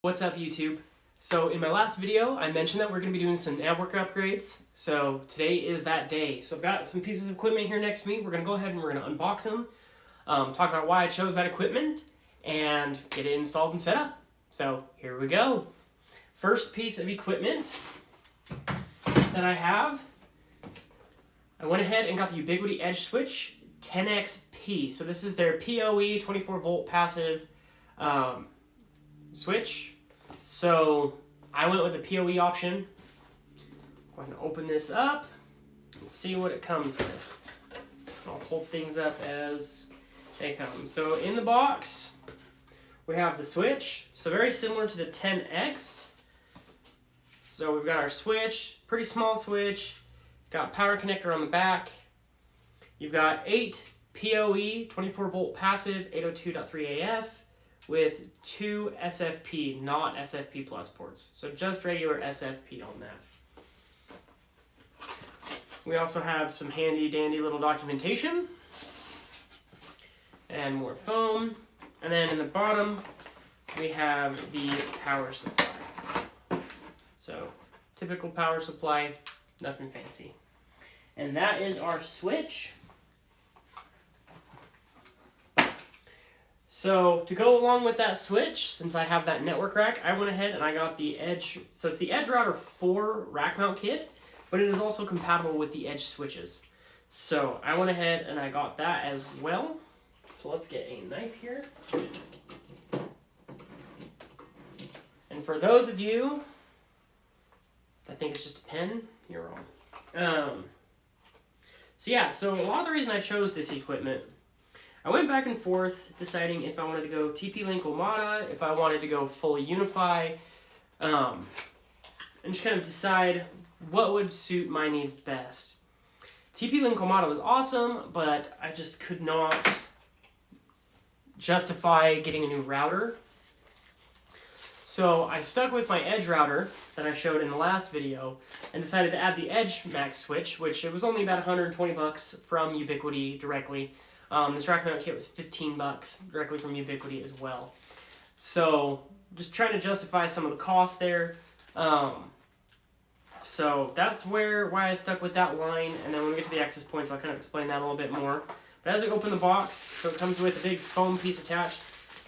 What's up, YouTube? So in my last video, I mentioned that we're going to be doing some network upgrades. So today is that day. So I've got some pieces of equipment here next to me. We're going to go ahead and we're going to unbox them, talk about why I chose that equipment, and get it installed and set up. So here we go. First piece of equipment that I have, I went ahead and got the Ubiquiti Edge Switch 10XP. So this is their PoE 24 volt passive switch. So I went with the PoE option. Go ahead and open this up and see what it comes with. I'll hold things up as they come. So in the box, we have the switch. So very similar to the 10X. So we've got our switch, pretty small switch. Got power connector on the back. You've got 8 PoE 24 volt passive 802.3 AF. With 2 SFP, not SFP plus ports. So just regular SFP on that. We also have some handy dandy little documentation. And more foam. And then in the bottom, we have the power supply. So typical power supply, nothing fancy. And that is our switch. So to go along with that switch, since I have that network rack, I went ahead and I got the Edge. So it's the Edge Router 4 rack mount kit, but it is also compatible with the Edge switches. So I went ahead and I got that as well. So let's get a knife here. And for those of you that think it's just a pen, you're wrong. So a lot of the reason I chose this equipment, I went back and forth deciding if I wanted to go TP-Link Omada, if I wanted to go fully Unify, and just kind of decide what would suit my needs best. TP-Link Omada was awesome, but I just could not justify getting a new router. So I stuck with my Edge router that I showed in the last video and decided to add the Edge Max switch, which it was only about 120 bucks from Ubiquiti directly. This rack mount kit was 15 bucks directly from Ubiquiti as well. So just trying to justify some of the costs there. So that's why I stuck with that line. And then when we get to the access points, I'll kind of explain that a little bit more. But as we open the box, so it comes with a big foam piece attached.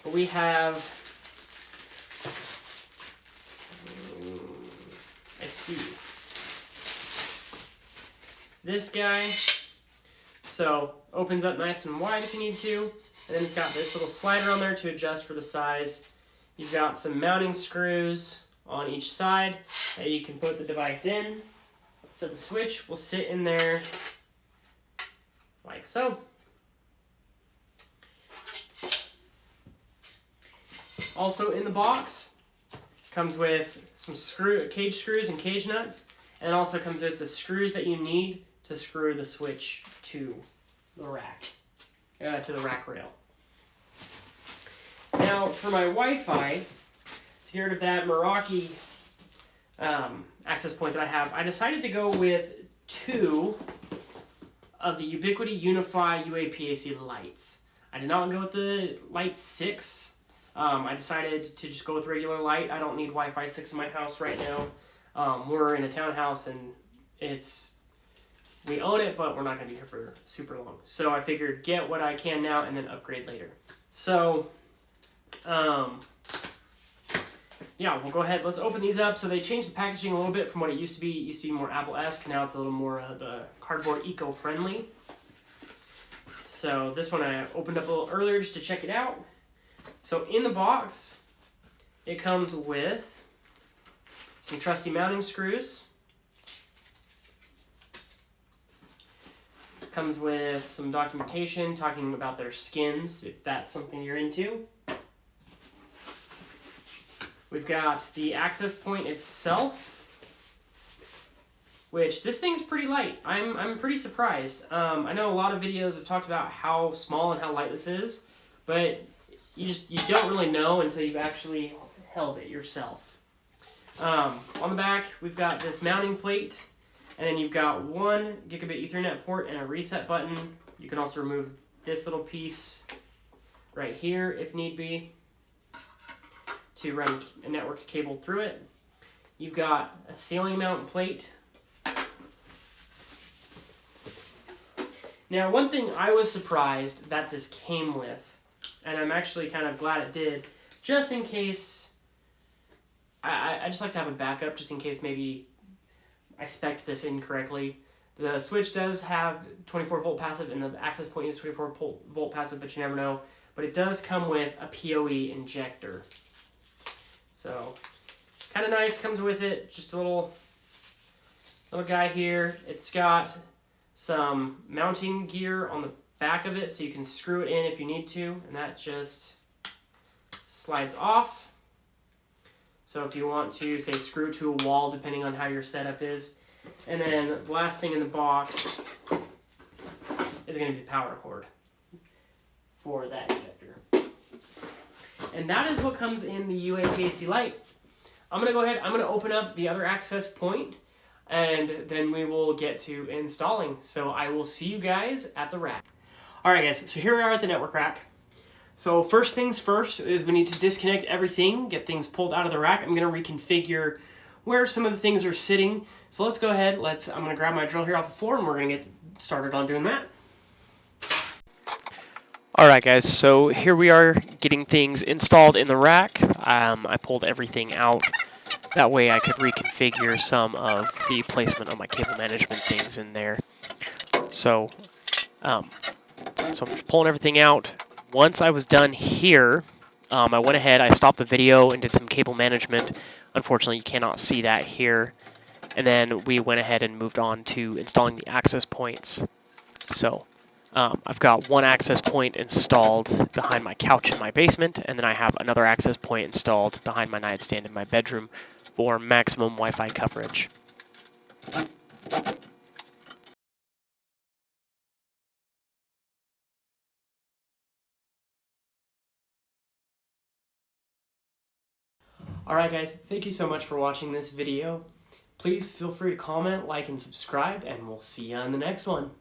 But we have, I see, this guy. So opens up nice and wide if you need to. And then it's got this little slider on there to adjust for the size. You've got some mounting screws on each side that you can put the device in. So the switch will sit in there like so. Also in the box comes with some cage screws and cage nuts. And it also comes with the screws that you need to screw the switch to the rack, to the rack rail. Now, for my Wi-Fi, to get rid of that Meraki access point that I have, I decided to go with 2 of the Ubiquiti Unify UAPAC lights. I did not go with the Light 6. I decided to just go with regular light. I don't need Wi-Fi 6 in my house right now. We're in a townhouse and we own it, but we're not going to be here for super long. So I figured get what I can now and then upgrade later. So, yeah, we'll go ahead. Let's open these up. So they changed the packaging a little bit from what it used to be. It used to be more Apple-esque. Now it's a little more the cardboard eco-friendly. So this one I opened up a little earlier just to check it out. So in the box, it comes with some trusty mounting screws. Comes with some documentation talking about their skins, if that's something you're into. We've got the access point itself, which this thing's pretty light. I'm pretty surprised. I know a lot of videos have talked about how small and how light this is, but you don't really know until you've actually held it yourself. On the back, we've got this mounting plate. And then you've got 1 gigabit Ethernet port and a reset button. You can also remove this little piece right here if need be to run a network cable through it. You've got a ceiling mount plate. Now, one thing I was surprised that this came with, and I'm actually kind of glad it did, just in case, I just like to have a backup just in case maybe I spec'd this incorrectly. The switch does have 24 volt passive and the access point is 24 volt passive, but you never know. But it does come with a PoE injector. So, kind of nice, comes with it, just a little guy here. It's got some mounting gear on the back of it so you can screw it in if you need to, and that just slides off. So if you want to, say, screw to a wall, depending on how your setup is. And then the last thing in the box is going to be the power cord for that injector. And that is what comes in the UAPAC light. I'm going to go ahead, I'm going to open up the other access point, and then we will get to installing. So I will see you guys at the rack. Alright guys, so here we are at the network rack. So first things first is we need to disconnect everything, get things pulled out of the rack. I'm going to reconfigure where some of the things are sitting. So let's go ahead, I'm going to grab my drill here off the floor and we're going to get started on doing that. Alright guys, so here we are getting things installed in the rack. I pulled everything out. That way I could reconfigure some of the placement of my cable management things in there. So I'm just pulling everything out. Once I was done here, I went ahead, I stopped the video and did some cable management. Unfortunately, you cannot see that here. And then we went ahead and moved on to installing the access points. So I've got one access point installed behind my couch in my basement, and then I have another access point installed behind my nightstand in my bedroom for maximum Wi-Fi coverage. Alright guys, thank you so much for watching this video. Please feel free to comment, like, and subscribe, and we'll see you on the next one.